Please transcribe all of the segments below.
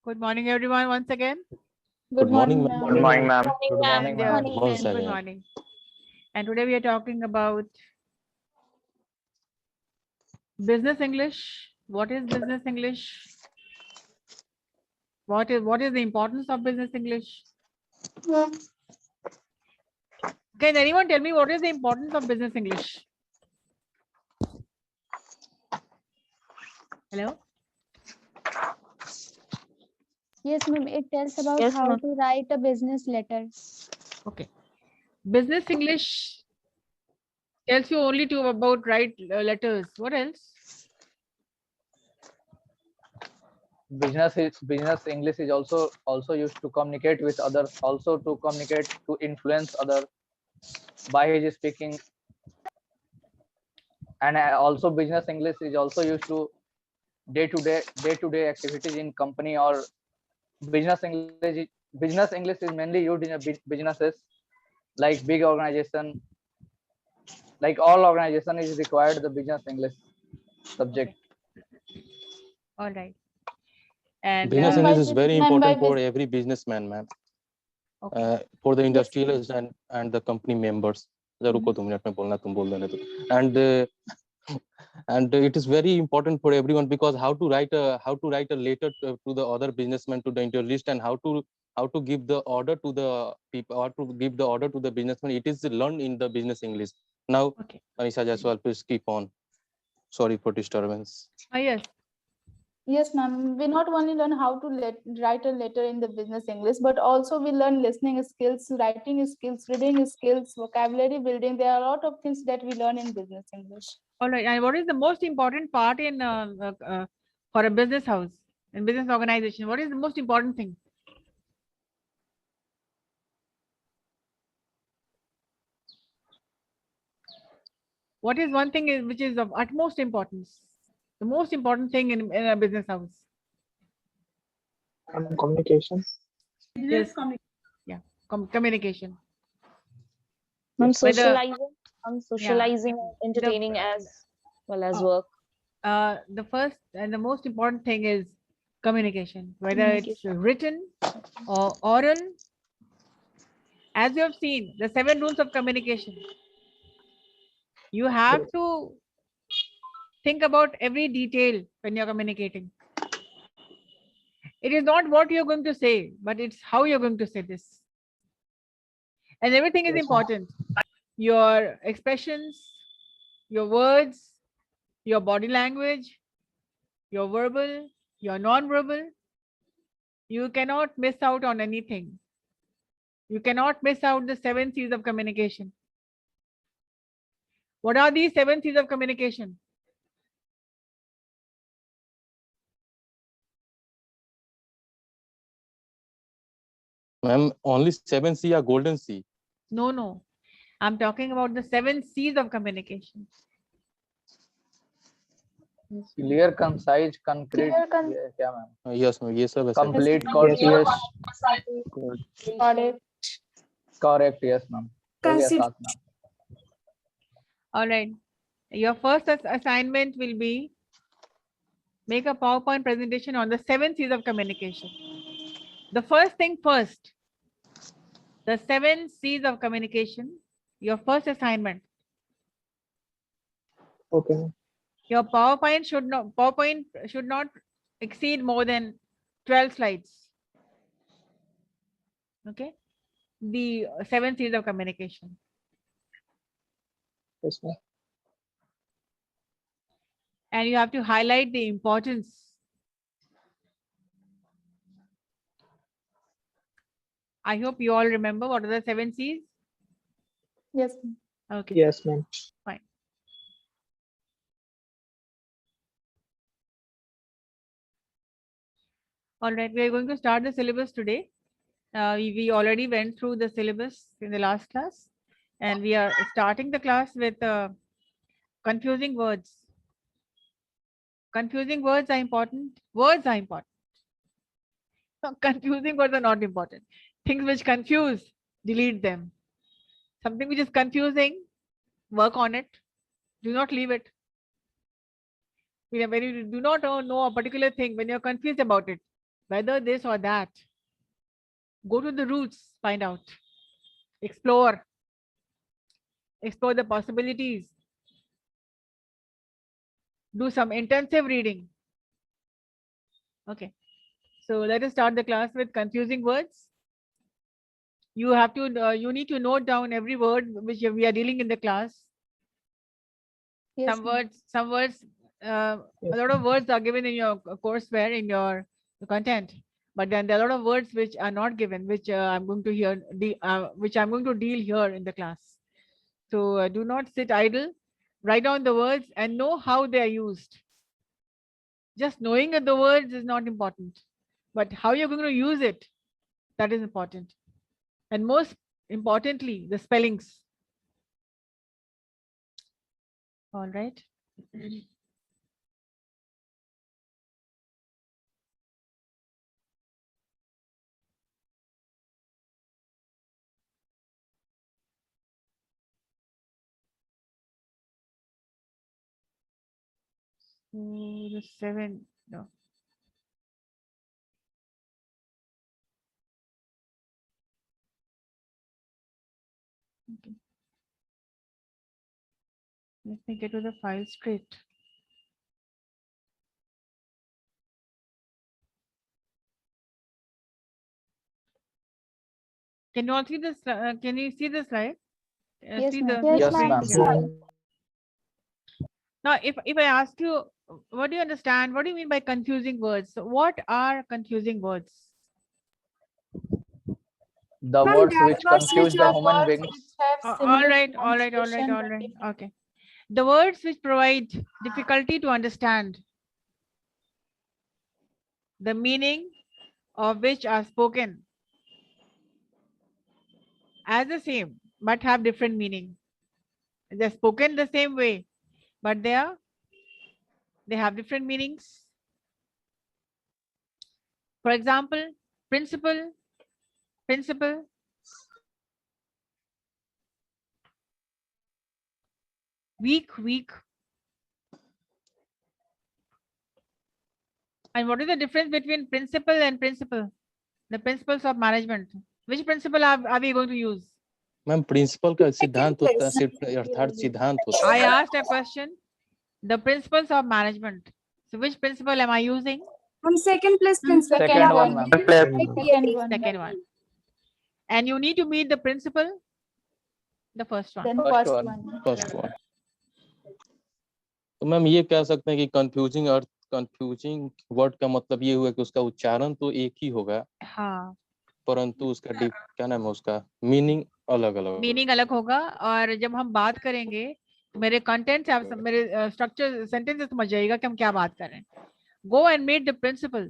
Good morning, everyone. Once again. Good morning, ma'am. ma'am. Good morning, ma'am. Good morning, And, ma'am. Good morning, good Sanjana. morning. And today we are talking about business English. What is business English? What is the importance of business English? Can anyone tell me what is the importance of business English? Hello? Yes, ma'am. It tells about Yes, how ma'am. to write a business letter. Okay. Business English tells you only to about write letters. What else? Business English is also used to communicate with others, also to communicate to influence others by his speaking, and also business English is also used to day-to-day activities in company or business English. Business English is mainly used in businesses like big organization, like all organization is required the business English subject. All right. And Business Ma'am, English by is very ma'am, important by for every businessman, ma'am. okay. For the Yes. industrialists and the company members. रुको 2 minute में बोलना तुम बोल देने दो. And it is very important for everyone because how to write a letter to the other businessman, to the industrialist, and how to give the order to the people, or to give the order to the businessman. It is learned in the business English. Now, Okay. Anisha Jaiswal, please keep on. Sorry for disturbance. Yes. Yes, ma'am. We not only learn how to write a letter in the business English, but also we learn listening skills, writing skills, reading skills, vocabulary building. There are a lot of things that we learn in business English. All right. And what is the most important part in for a business house and business organization? What is the most important thing? What is one thing which is of utmost importance? The most important thing in a business house? Communication. Yes. Yeah. Communication. Ma'am, Whether socializing, entertaining as well as work. the first and the most important thing is communication, whether it's written or oral. As you have seen, the 7 rules of communication. You have to think about every detail when you're communicating. It is not what you're going to say, but it's how you're going to say this. And everything is important. Your expressions, your words, your body language, your verbal, your non-verbal. You cannot miss out on anything. You cannot miss out the 7 C's of communication. What are these 7 C's of communication? Ma'am, only 7C are golden C. No. I'm talking about the 7 C's of communication. Clear, concise, concrete. Yeah, ma'am. Yes, ma'am. Yes, sir. Complete, courteous. Correct. Correct. Yes, ma'am. Yes, ma'am. All right. Your first assignment will be make a PowerPoint presentation on the 7 C's of communication. The first thing first, the 7 C's of communication, your first assignment. Okay. Your PowerPoint should not exceed more than 12 slides. Okay. The 7 C's of communication. Yes, ma'am. And you have to highlight the importance. I hope you all remember what are the 7 C's. Yes. Okay. Yes, ma'am. Fine. All right, we are going to start the syllabus today. We already went through the syllabus in the last class, and we are starting the class with confusing words. Confusing words are important. Words are important. Confusing words are not important. Things which confuse, delete them. Something which is confusing, work on it. Do not leave it. When you do not know a particular thing, when you're confused about it, whether this or that. Go to the roots, find out, explore the possibilities, do some intensive reading. Okay, so let us start the class with confusing words. You have to, you need to note down every word which we are dealing in the class. Yes, Some words, a lot of words are given in your courseware, in your content, but then there are a lot of words which are not given, which I'm going to which I'm going to deal here in the class. So do not sit idle. Write down the words and know how they are used. Just knowing the words is not important, but how you're going to use it, that is important. And most importantly, the spellings. All right. So the 7, no. Okay. Let me get to the file straight. Can you all see this? Can you see the slide? Yes, See ma'am. the Yes, screen? ma'am. Yeah. Now, if I ask you, what do you understand? What do you mean by confusing words? So what are confusing words? The Ma'am, words that which words confuse which the are human words beings. which have All similar right. pronunciation, but Okay. The words which provide difficulty to understand, the meaning of which are spoken as the same, but have different meaning. They're spoken the same way, but they have different meanings. For example, principle, weak. And what is the difference between principle and principle? The principles of management. Which principle are we going to use? Ma'am principle का सिद्धांत होता है, सिर्फ अर्थात सिद्धांत होता I है. asked a question. The principles of management. So which principle am I using? second place principle. Second one, ma'am. Second one. And you need to meet the principle. The first one. Then First first one. one. First one. तो ma'am ये कह सकते हैं कि confusing word का मतलब ये हुआ कि उसका उच्चारण तो एक ही होगा, हाँ, परंतु उसका क्या नाम है, उसका मीनिंग अलग अलग. मीनिंग अलग होगा. और जब हम बात करेंगे मेरे कंटेंट से आप मेरे स्ट्रक्चर सेंटेंस से समझ जाइएगा कि हम क्या बात कर रहे हैं. Go and meet the principal.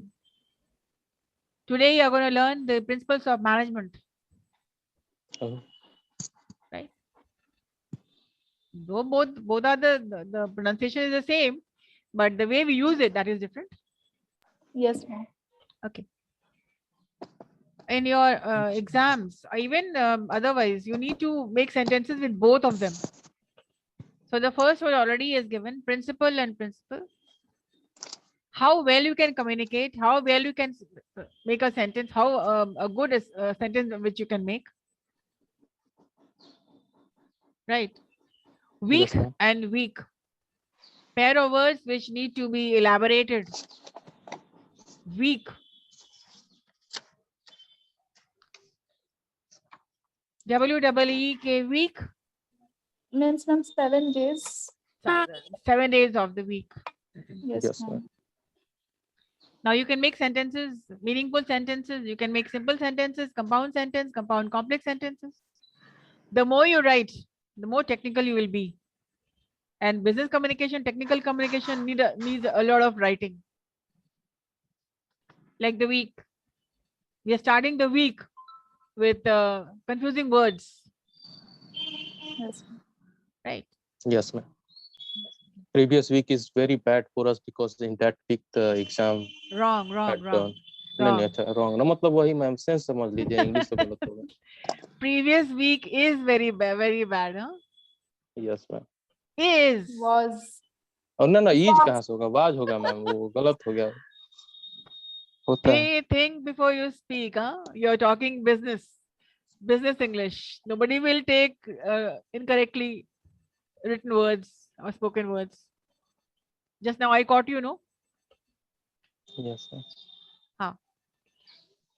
Today you are going to learn the principles of management. Right? Though both are the pronunciation is the same, but the way we use it, that is different. Yes, ma'am. Okay. In your exams, or even otherwise, you need to make sentences with both of them. So the first one already is given, principle and principle. How well you can communicate, how well you can make a sentence, how a good sentence which you can make. Right. Weak and weak. Pair of words which need to be elaborated. Weak. WEEK, week. Means ma'am 7 days. 7 days of the week. Yes, ma'am. Now you can make sentences, meaningful sentences. You can make simple sentences, compound sentence, compound complex sentences. The more you write, the more technical you will be. And business communication, technical communication needs a lot of writing. Like the week. We are starting the week with confusing words. Yes. Right. Yes, ma'am. Previous week is very bad for us because in that week the exam wrong. नहीं अच्छा wrong ना मतलब वही ma'am sense समझ लीजिए English से गलत होगा. Previous week is very bad, huh? Yes, ma'am. Was. और ना ईज कहाँ से होगा, वाज होगा मैम, वो गलत हो गया. होता है. Think before you speak. Huh? You're talking business English. Nobody will take incorrectly written words or spoken words. Just now I caught you, no? Yes, sir. हाँ.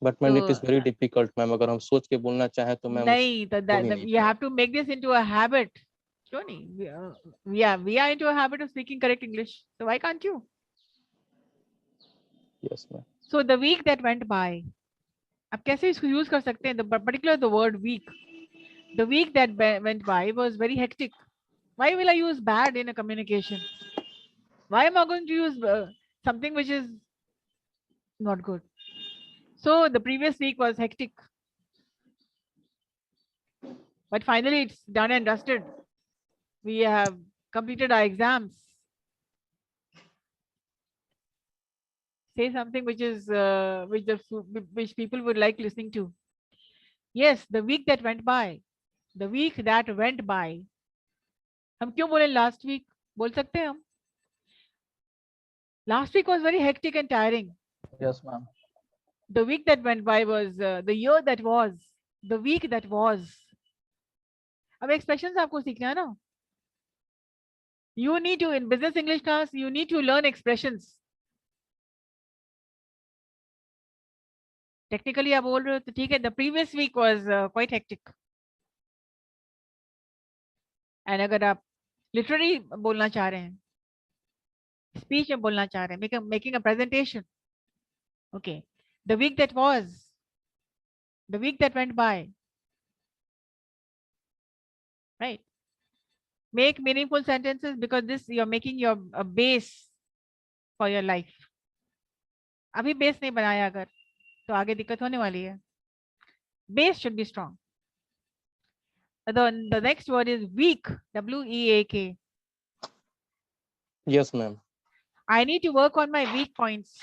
But man, it So, is very difficult, ma'am. अगर हम सोच के बोलना चाहें तो ma'am नहीं, हो ही नहीं you have to make this into a habit. क्यों नहीं? We are into a habit of speaking correct English. So why can't you? Yes, ma'am. So the week that went by. अब कैसे इसको use कर सकते हैं? Particular the word week. The week that went by was very hectic. Why will I use bad in a communication? Why am I going to use something which is not good? So the previous week was hectic. But finally it's done and dusted. We have completed our exams. Say something which is which people would like listening to. Yes, the week that went by. The week that went by. हम क्यों बोले last week? बोल सकते हैं हम? Last week was very hectic and tiring. Yes, ma'am. The week that went by was the year that was, the week that was. अब expressions आपको सीखना है ना? You need to, in business English class, you need to learn expressions. Technically आप बोल रहे हो तो ठीक है. The previous week was quite hectic. And अगर आप literary बोलना चाह रहे हैं, speech में बोलना चाह रहे हैं, making a presentation. Okay. The week that was, the week that went by. Right. Make meaningful sentences because this you're making your a base for your life. अभी base नहीं बनाया अगर तो आगे दिक्कत होने वाली है. Base should be strong. The next word is weak. W-E-A-K. Yes, ma'am. I need to work on my weak points.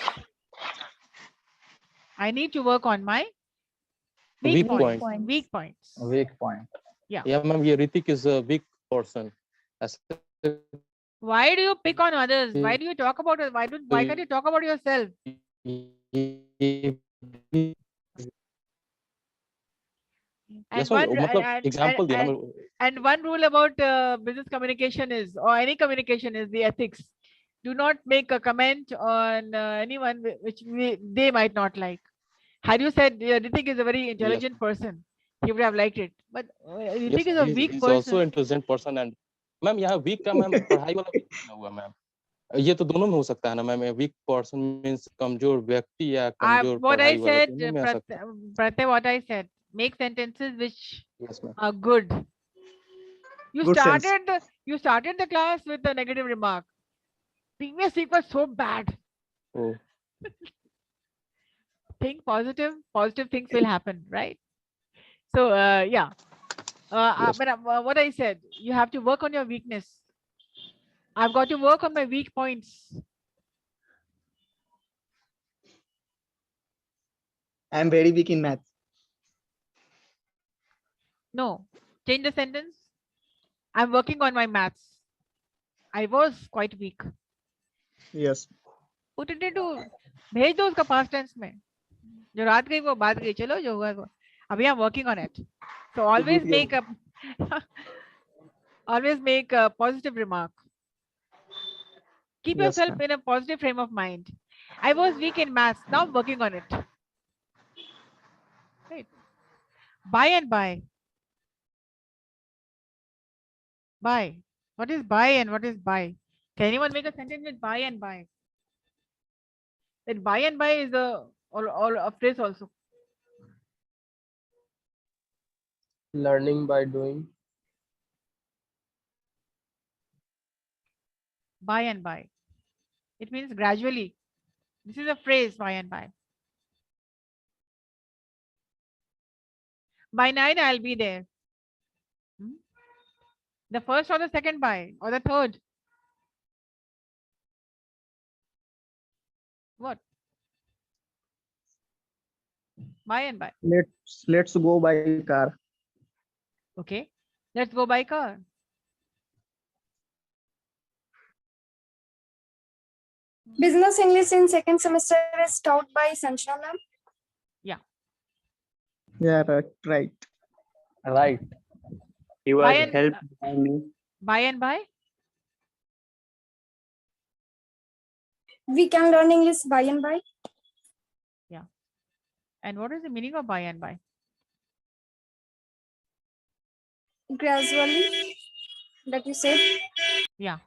I need to work on my weak points. Weak points. Weak point. Yeah. Yeah, ma'am. Yeah, Ritik is a weak person. Why do you pick on others? Why do you talk about it? Why can't you talk about yourself? Yes, ma'am. मतलब example दिया ना. And one rule about business communication is, or any communication is the ethics. Do not make a comment on anyone which they might not like. Had you said Ritik is a very intelligent person, he would have liked it. But Ritik is a weak person. He's also intelligent person and ma'am यहाँ weak का ma'am पढ़ाई वाला weak नहीं हुआ ma'am. ये तो दोनों में हो सकता है ना मैम. Weak person means कमजोर व्यक्ति या कमजोर पढ़ाई वाला दोनों में आ सकता है. Pratyay, what I said, make sentences which Yes, ma'am. are good. You started the class with a negative remark. Previous week was so bad. Oh. Think positive things will happen, right? So yeah. Yes. But what I said, you have to work on your weakness. I've got to work on my weak points. I'm very weak in math. No, change the sentence. I'm working on my maths. I was quite weak. Yes. Put it into, भेज दो उसका past tense में. जो रात गई वो बात गई. चलो जो हुआ वो. अभी I'm working on it. So always make a positive remark. Keep yourself in a positive frame of mind. I was weak in maths. Now I'm working on it. Right. By and by. By. What is by and what is by? Can anyone make a sentence with by and by? That by and by is a phrase also. Learning by doing. By and by. It means gradually. This is a phrase, by and by. By 9, I'll be there. The first or the second by, or the third? What? By and by. Let's go by car. Okay. Let's go by car. Business English in second semester is taught by Sanjana ma'am. Yeah, right. Right. He By was and helped by me. by. We can learn English by and by. And what is the meaning of by and by? Gradually, that you said. Yeah.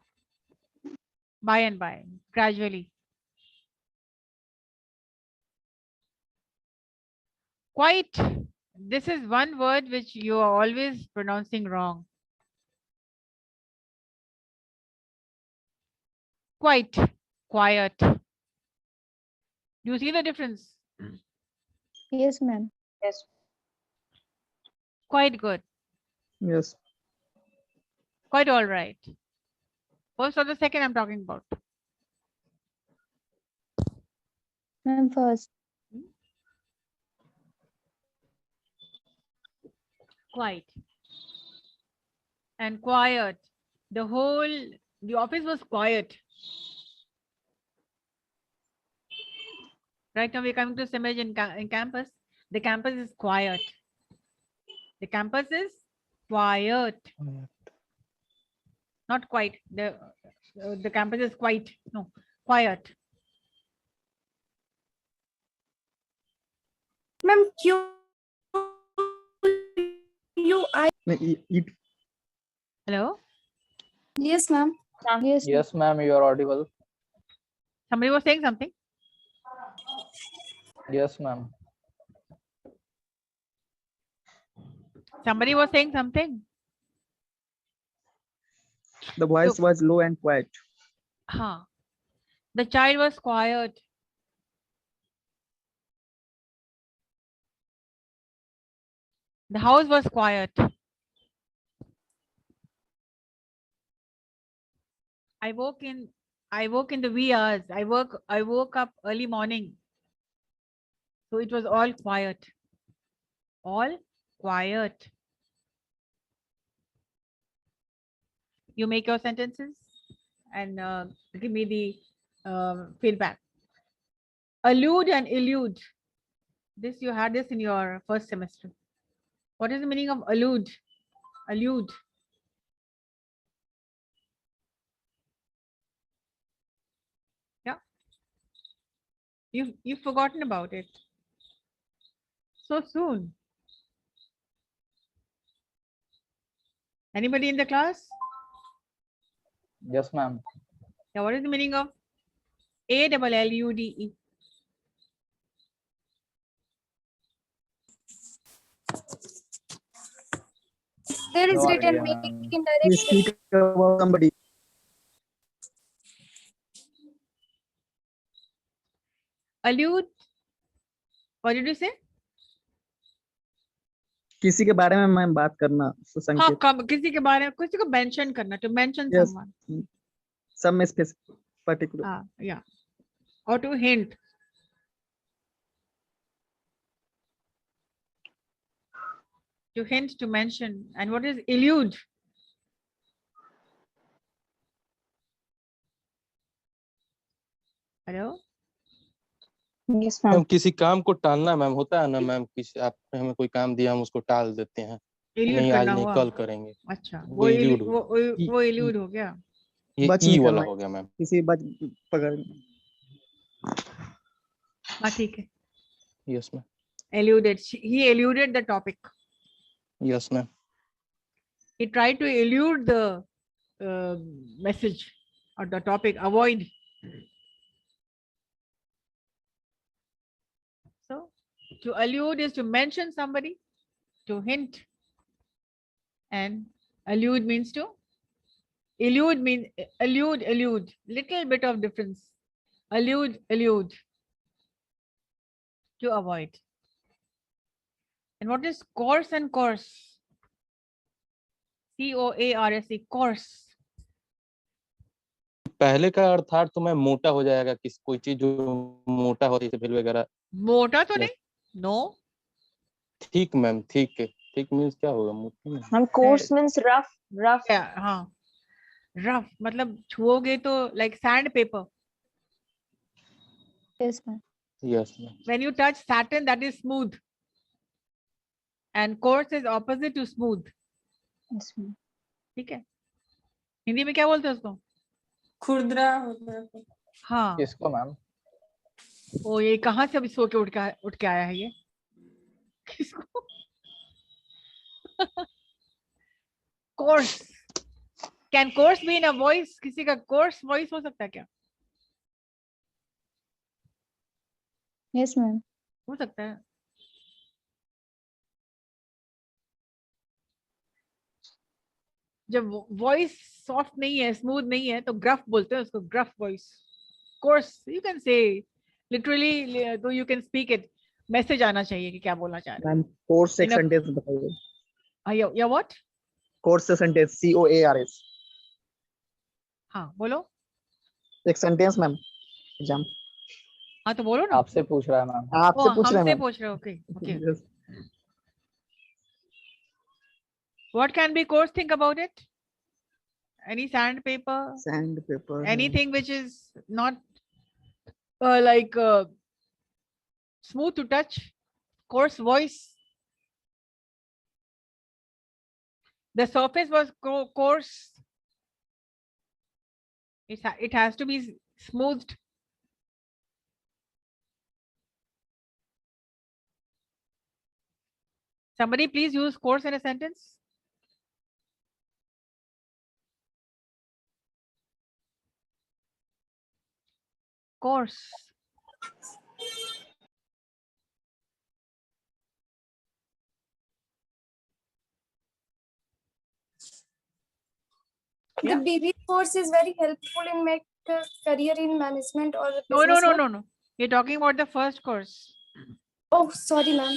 By and by, gradually. Quite. This is one word which you are always pronouncing wrong. Quite. Quiet. Do you see the difference? Yes, ma'am. Yes. Quite good. Yes. Quite all right. First or the second I'm talking about? Ma'am, first. Quite. And quiet. The office was quiet. Right now we're coming to CIMAGE in campus. The campus is quiet. The campus is quiet. Not quite. The campus is quite. No, quiet. Ma'am, It Hello? Yes, ma'am. Yes, ma'am. Yes, ma'am, you are audible. Somebody was saying something? Yes, ma'am. Somebody was saying something? the voice So- was low and quiet. Huh. The child was quiet. The house was quiet. I woke in the wee hours. I woke up early morning. So it was all quiet. All quiet. You make your sentences and give me the feedback. Allude and elude. This you had this in your first semester. What is the meaning of allude? Allude. Yeah. You've forgotten about it. So soon. Anybody in the class? Yes, ma'am. Yeah, what is the meaning of ALLUDE? There is No written idea, make ma'am. in We direct speak about somebody. Allude. What did you say? किसी के बारे में मैं बात करना हाँ, सुसंकेत. कब किसी के बारे में किसी को mention करना, to mention Yes. someone. Some specific particular. Yeah. Or to hint. To hint, to mention. And what is elude? Hello? Yes, ma'am ma'am. किसी काम को टालना मैम होता है ना मैम, किसी आपने हमें कोई काम दिया हम उसको टाल देते हैं. Elude नहीं आज करना नहीं हुआ. कल करेंगे. अच्छा, वो elude हो. वो elude हो गया. ये बच ई निकलना वाला है. हो गया मैम. किसी बच पकड़. हाँ, ठीक है. Yes ma'am. Eluded. He eluded the topic. Yes ma'am. He tried to elude the message or the topic, avoid. So, to allude is to mention somebody, to hint, and allude means to elude means elude. Little bit of difference. Allude. To avoid. And what is course and course? COARSE, course. पहले का अर्थात तो मैं मोटा हो जाएगा, किस कोई चीज जो मोटा होती है बिल वगैरह. मोटा तो नहीं? No. ठीक मैम, ठीक है. ठीक मींस क्या होगा मोटी में? Ma'am, coarse means rough. Yeah, हाँ. Rough मतलब छुओगे तो like sand paper. Yes, ma'am. Yes, ma'am. When you touch satin, that is smooth. And coarse is opposite to smooth. Yes, ma'am. ठीक है? हिंदी में क्या बोलते हैं उसको? खुरदरा होता है। हाँ. किसको मैम? ओ ये कहाँ से अभी सो के उठ के आया है ये? किसको? Coarse. Can coarse be in a voice? किसी का coarse voice हो सकता है क्या? Yes, ma'am. हो सकता है. जब वॉइस सॉफ्ट नहीं है, स्मूथ नहीं है, तो ग्रफ बोलते हैं उसको, gruff voice. Coarse you can say literally, तो you can speak it. Message आना चाहिए कि क्या बोलना चाह रहे मैम कोर्स एक In a- सेंटेंस बताइए. हैं. या व्हाट? कोर्स से सेंटेंस COARS. हाँ बोलो. एक सेंटेंस मैम. एग्जाम. हाँ तो बोलो ना. आपसे पूछ रहा है मैम. आपसे पूछ रहे हैं हमसे मैम. पूछ रहे हो. Okay okay. Yes. What can be coarse? Think about it. Any sandpaper, Sandpaper. anything which is not like smooth to touch, coarse voice. The surface was coarse. It has to be smoothed. Somebody please use coarse in a sentence. Coarse. The BBA course is very helpful in make a career in management or No. business. No. You're talking about the first course. Oh, sorry, ma'am.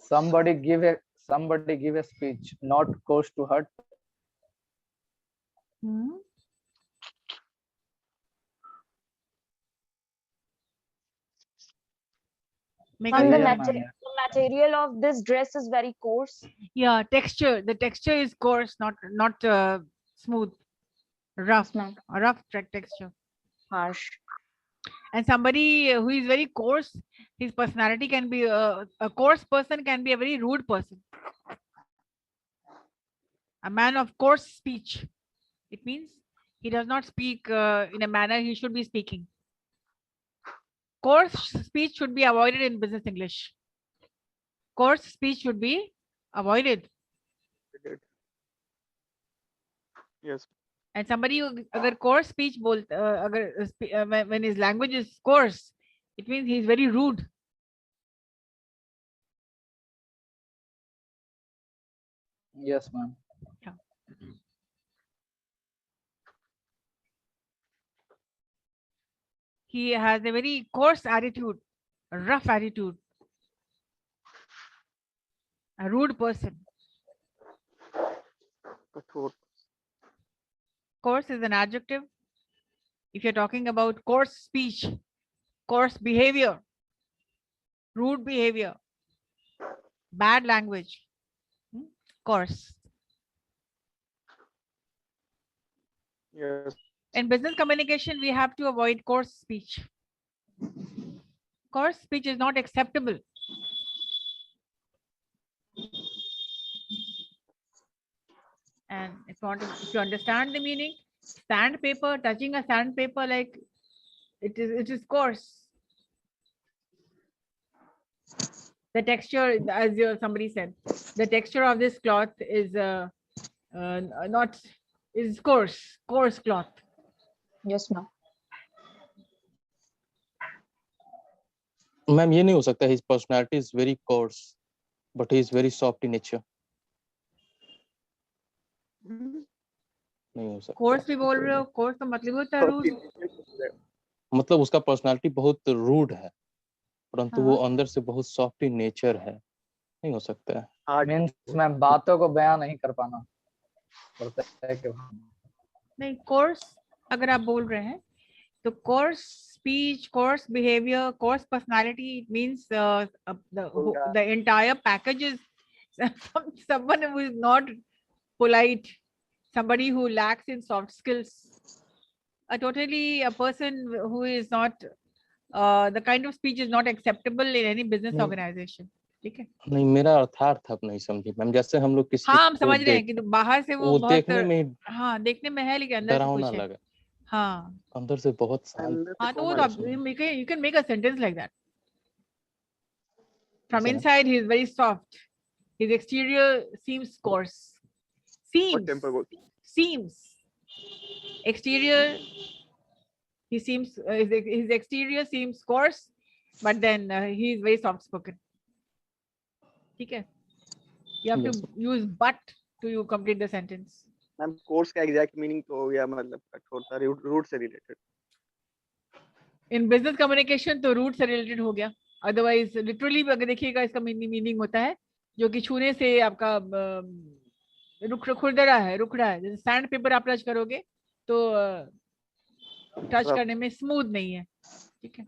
Somebody give a speech, not course to hurt. Make And a the sentence. material of this dress is very coarse. Yeah, texture. The texture is coarse, not smooth, rough, Ma'am. a rough texture. Harsh. And somebody who is very coarse, his personality can be a coarse person can be a very rude person. A man of coarse speech. It means he does not speak in a manner he should be speaking. Coarse speech should be avoided in business English. Coarse speech should be avoided. Yes. And somebody who agar coarse speech when his language is coarse, it means he is very rude. Yes, ma'am. Yeah. He has a very coarse attitude, a rough attitude, a rude person. Coarse is an adjective. If you're talking about coarse speech, coarse behavior, rude behavior, bad language, coarse. Yes. In business communication, we have to avoid coarse speech. Coarse speech is not acceptable. And if you understand the meaning, sandpaper, touching a sandpaper, like it is coarse. The texture, as somebody said, the texture of this cloth is coarse cloth. Yes, ma'am. Ma'am ये नहीं हो सकता. His personality is very coarse, but he is very soft in nature. नहीं हो सकता. Course भी बोल रहे हो. कोर्स का मतलब होता है रूड. मतलब उसका पर्सनालिटी बहुत रूड है, परंतु वो अंदर से बहुत सॉफ्ट इन नेचर है. नहीं हो सकता है. मींस मैम बातों को बयां नहीं कर पाना पड़ता है कि नहीं. कोर्स अगर आप बोल रहे हैं तो course speech, course behaviour, course personality, it means the entire package is someone who is not polite, somebody who lacks in soft skills, a person who is not, the kind of speech is not acceptable in any business नहीं, organization. ठीक है? नहीं, मेरा अर्थार्थ आप नहीं समझी ma'am. जैसे हम लोग किसी हाँ, हम को समझ रहे हैं देख, कि बाहर से वो बहुत, देखने में ही हाँ, देखने में है लेकिन अंदर से डरावना कुछ है। लगा, हाँ, अंदर से बहुत शांत। अंदर से हाँ, तो वो कोमल तो है। you can make a sentence like that. From जैसे inside, he is very soft. His exterior seems coarse. Hot temper both. Seems. Exterior, he seems, his exterior seems coarse, but then he is very soft spoken. ठीक है? You have Yes. to use but to complete the sentence. Ma'am course का exact meaning तो हो गया, मतलब कठोरता, root से related. In business communication तो रूट से रिलेटेड हो गया, अदरवाइज लिटरली अगर देखिएगा इसका मीनिंग होता है जो कि छूने से आपका रुखड़ा है, जैसे सैंड पेपर आप टच करोगे तो टच Rough. करने में स्मूथ नहीं है, ठीक है,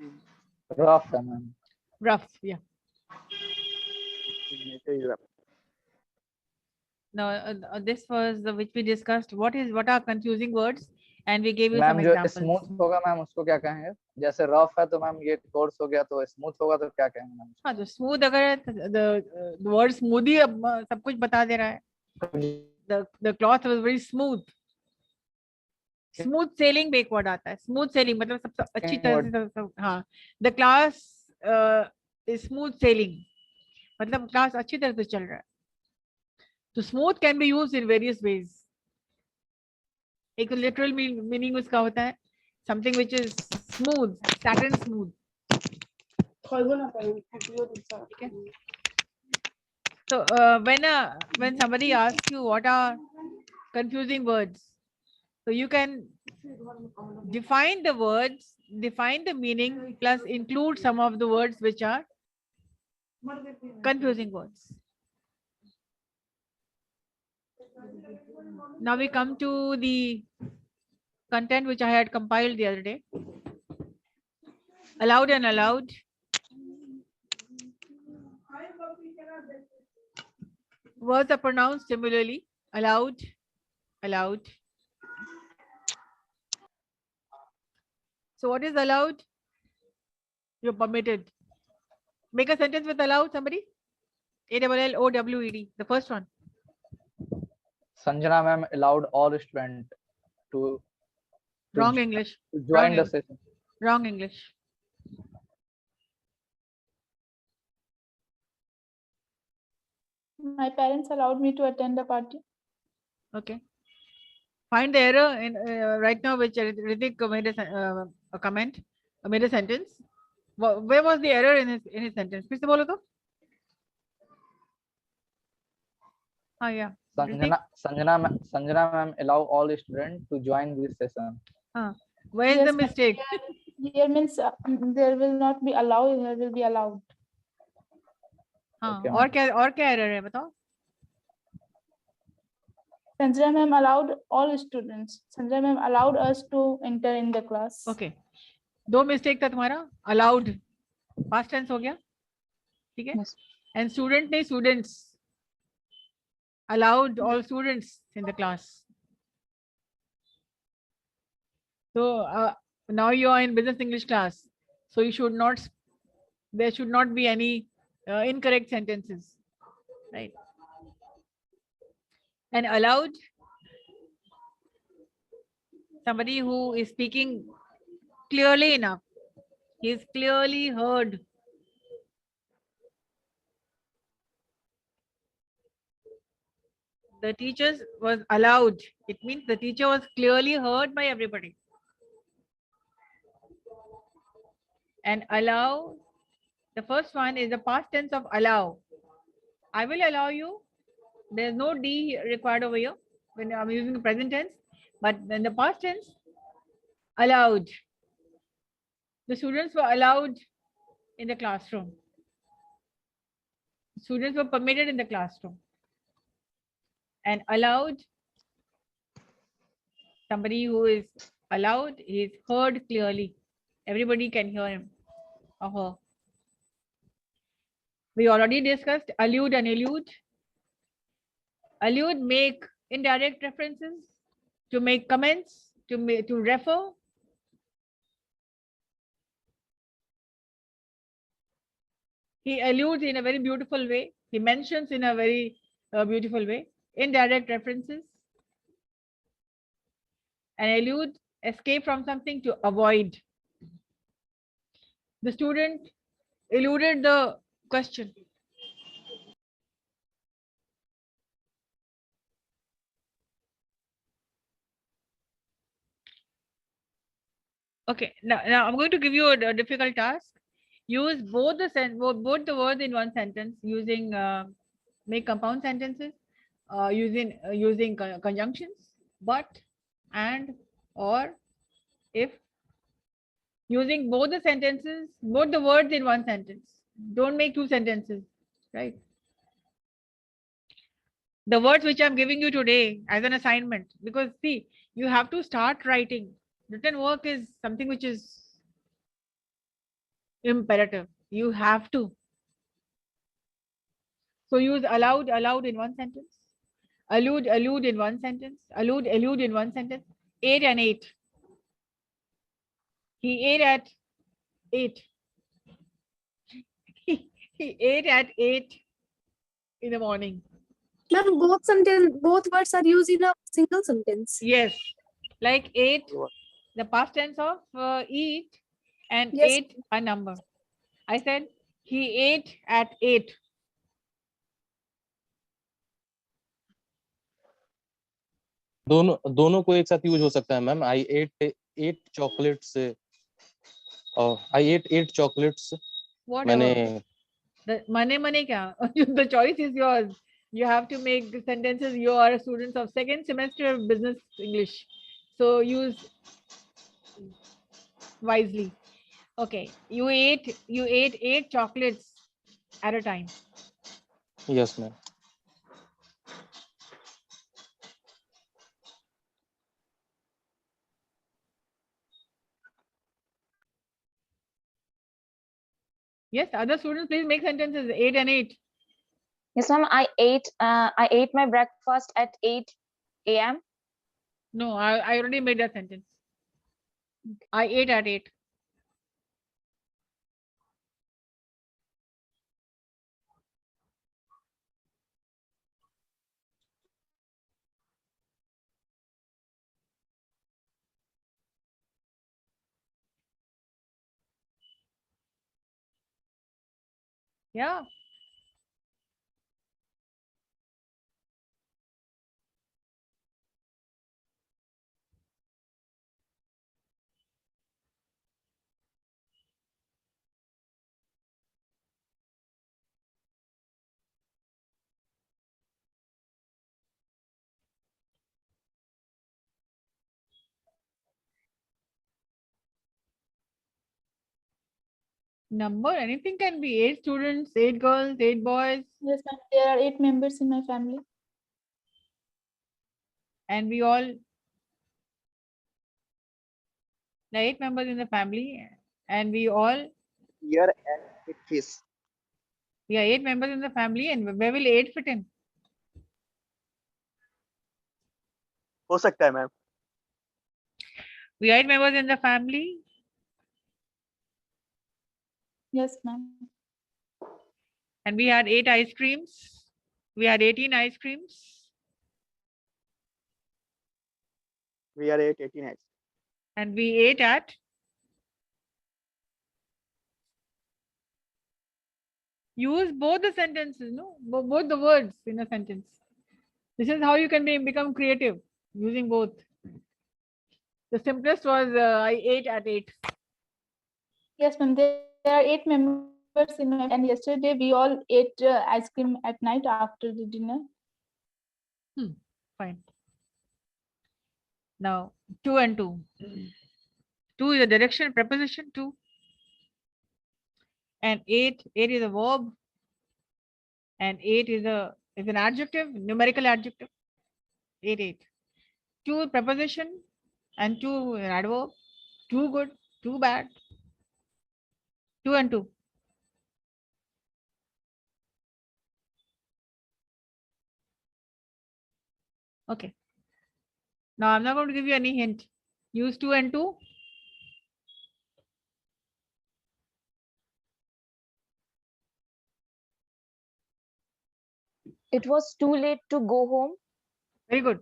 रफ है मैम। रफ, या now this was which we discussed what are confusing words and we gave you some ma'am जो examples. स्मूथ होगा मैम उसको क्या कहेंगे? जैसे रफ है तो मैम ये कोर्स हो गया, तो स्मूथ होगा तो क्या कहेंगे मैम? हाँ, तो स्मूथ अगर the word smooth ही अब सब कुछ बता दे रहा है. The cloth was very smooth. Smooth selling में एक वर्ड आता है, स्मूथ सेलिंग मतलब सबसे अच्छी तरह से, हाँ, द क्लास स्मूथ सेलिंग मतलब क्लास अच्छी तरह से चल रहा है. तो smooth can be used in various ways. एक लिटरल मीनिंग उसका होता है something which is smooth, satin smooth. ठीक है. So when somebody asks you what are confusing words, so you can define the words, define the meaning, plus include some of the words which are confusing words. Now we come to the content which I had compiled the other day. Allowed and allowed. Words are pronounced similarly. Allowed, allowed. So what is allowed? You're permitted. Make a sentence with allowed, somebody. ALLOWED, the first one. Sanjana ma'am allowed all students to Wrong English. join the session. Wrong English. My parents allowed me to attend the party. Okay. Find the error in right now, which Ritik made a comment, made a sentence. Where was the error in his sentence? Please bolo to. Ah, yeah. Sanjana ma'am allow all students to join this session. Where is Yes, the mistake? Here means there will not be allowed, there will be allowed. हाँ, Okay, और क्या error है बताओ? Sanjana ma'am allowed all students. Sanjana ma'am allowed us to enter in the class. Okay. दो mistake था तुम्हारा. Allowed past tense हो गया, ठीक है? Yes. And student नहीं, students. Allowed all students in the class. So now you are in business English class. So you should not. There should not be any incorrect sentences, right? And allowed, somebody who is speaking clearly enough, he is clearly heard. The teacher was allowed. It means the teacher was clearly heard by everybody. And allow, the first one is the past tense of allow. I will allow you. There's no D required over here when I'm using the present tense, but in the past tense, allowed. The students were allowed in the classroom. Students were permitted in the classroom. And allowed, somebody who is allowed, he is heard clearly. Everybody can hear him or her. We already discussed allude and elude. Allude make indirect references. to make comments, to refer. He alludes in a very beautiful way. He mentions in a very beautiful way. Indirect references. And allude, escape from something to avoid. The student eluded the question. Okay, now I'm going to give you a difficult task. Use both both the words in one sentence using make compound sentences using conjunctions, but, and, or, if, using both the sentences, both the words in one sentence. Don't make two sentences, right? The words which I'm giving you today as an assignment, because see, you have to start writing. Written work is something which is imperative. You have to. So use allowed in one sentence, allude in one sentence, allude in one sentence. 8 and 8. He ate at 8. He ate at 8 in the morning. Ma'am, both words are used in a single sentence. Yes, like 8, the past tense of eat, and Yes. 8 a number. I said he ate at 8. दोनों को एक साथ use हो सकता है ma'am. I ate 8 chocolates. I ate 8 chocolates. Whatever. The money kya? The choice is yours. You have to make the sentences. You are students of second semester of business English, so use wisely. Okay, you ate 8 chocolates at a time. Yes, ma'am. Yes, other students, please make sentences 8 and 8. Yes, ma'am. I ate my breakfast at 8 a.m. No, I already made that sentence. I ate at 8. Yeah. Number, anything can be. 8 students, 8 girls, 8 boys. Yes, ma'am. There are 8 members in my family. And we all, the 8 members in the family, and we all, Here and it fish. we are 8 members in the family, and where will 8 fit in? हो सकता है ma'am. We are 8 members in the family. Yes, ma'am. And we had 8 ice creams. We had 18 ice creams. We are 18 heads. And we ate at, use both the sentences, no? Both the words in a sentence. This is how you can become creative, using both. The simplest was I ate at 8. Yes, ma'am. There are 8 members in my, and yesterday we all ate ice cream at night after the dinner. Fine. Now 2 and 2. 2 is a direction preposition 2. And 8 is a verb. And 8 is an adjective, numerical adjective. 8. 2 preposition and 2 an adverb. 2 good, 2 bad. 2 and 2. Okay. Now I'm not going to give you any hint. Use 2 and 2. It was too late to go home. Very good.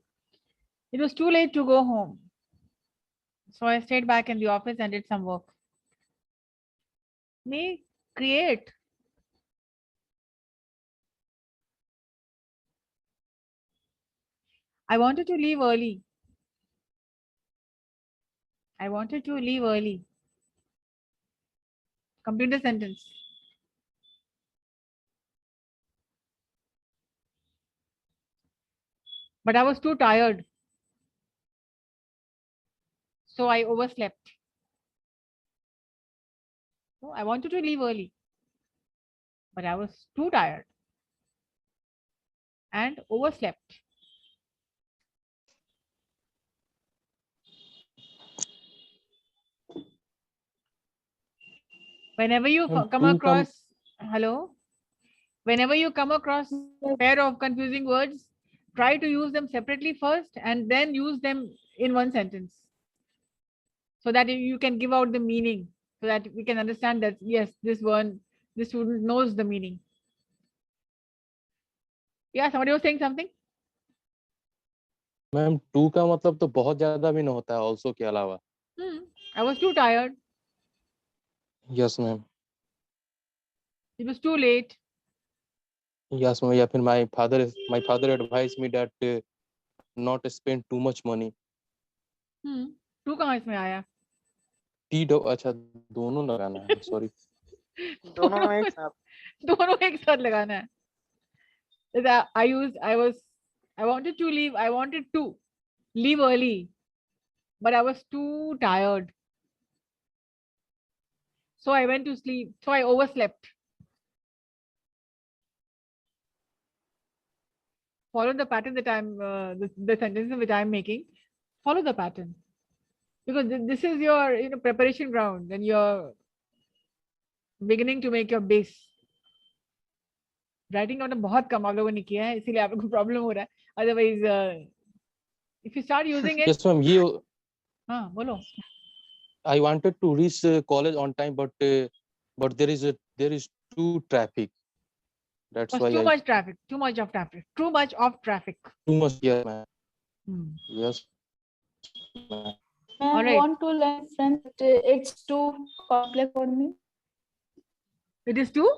It was too late to go home. So I stayed back in the office and did some work. Me, create. I wanted to leave early. I wanted to leave early. Complete the sentence. But I was too tired. So I overslept. So I wanted to leave early. But I was too tired and overslept. Whenever you come across, hello? Whenever you come across a pair of confusing words, try to use them separately first and then use them in one sentence. So that you can give out the meaning, so that we can understand that, yes, this student knows the meaning. Yeah, somebody was saying something? Ma'am 2 का मतलब तो बहुत ज्यादा भी नहीं होता है also के अलावा. I was too tired. Yes ma'am. It was too late. Yes ma'am. या फिर my father advised me that not spend too much money. Two कहाँ इसमें आया? अच्छा दोनों लगाना है. Sorry. दोनों एक साथ. दोनों एक साथ लगाना है. I wanted to leave early, but I was too tired. So I went to sleep. So I overslept. Follow the pattern that I'm, the sentences which I'm making. Follow the pattern, because this is your preparation ground, and you're beginning to make your base. Writing down बहुत कम आप लोगों ने किया है, इसीलिए आपको problem हो रहा है. Otherwise, if you start using it. Yes ma'am. हाँ बोलो. I wanted to reach college on time, but there is too traffic. That's why Too much traffic. Too much of traffic. Too much, yeah, ma'am. Yes. I want to learn French. It's too complex for me. It is too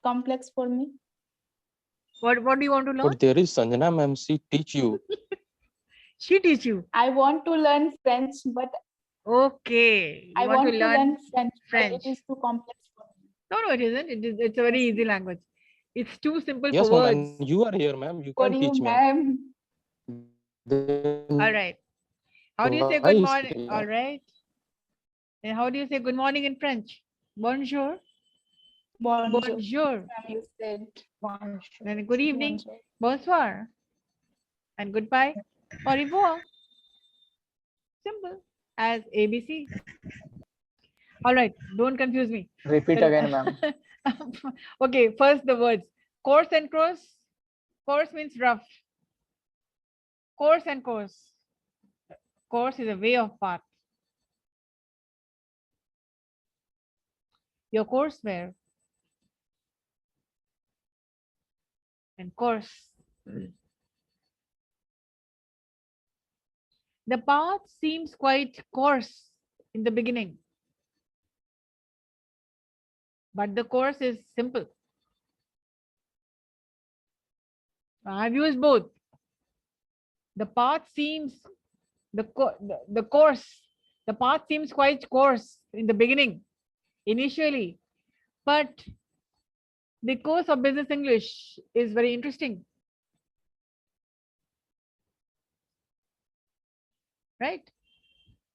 complex for me. What do you want to learn? But there is Sanjana ma'am. She teach you. She teach you. I want to learn French, but okay. I want to learn French. It is too complex for me. No, it isn't. It's a very easy language. It's too simple Yes, for words. ma'am. You are here, ma'am. You can teach me. All right. How do you say good morning? All right. And how do you say good morning in French? Bonjour. Bonjour. You said bonjour. And good evening. Bonsoir. And goodbye. Au revoir. Simple as ABC. All right. Don't confuse me. Repeat again, ma'am. Okay. First, the words course and course. Course means rough. Course and course. Course is a way of path. Your courseware and course. The path seems quite coarse in the beginning, but the course is simple. I've used both. The path seems the path seems quite coarse in the beginning, initially, but the course of business English is very interesting. Right?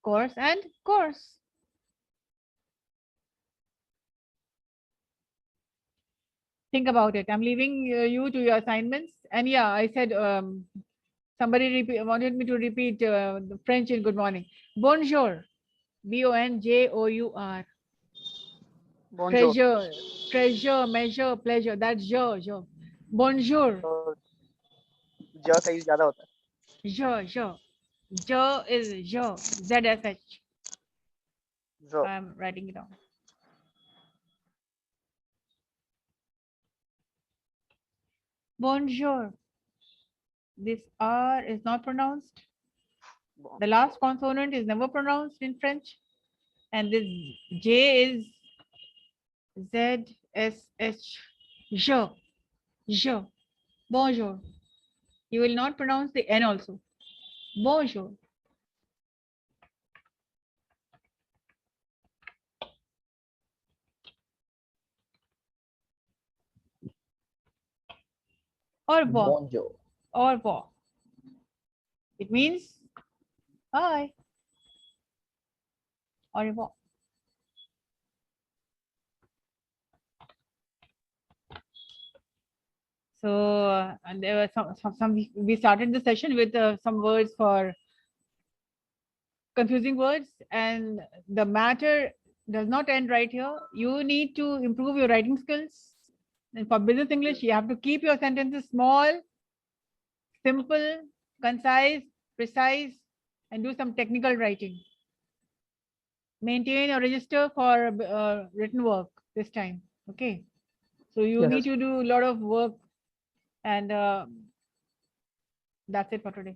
Course and course. Think about it. I'm leaving you to your assignments. And yeah, I said somebody wanted me to repeat the French in good morning. Bonjour. Bonjour. Bonjour. Treasure, measure, pleasure. That's jour. Bonjour. ज का use ज्यादा होता है। j is j, ZSH. ज I'm writing it down. Bonjour. This R is not pronounced. The last consonant is never pronounced in French. And this J is ZSH. Je. Bonjour. You will not pronounce the N also. Bonjour. Au revoir. Bonjour. Au revoir. It means bye. Au revoir. So and there were some we started the session with some words for confusing words, and the matter does not end right here. You need to improve your writing skills. And for business English, you have to keep your sentences small, simple, concise, precise, and do some technical writing. Maintain a register for written work this time. Okay. So you need to do a lot of work, and that's it for today.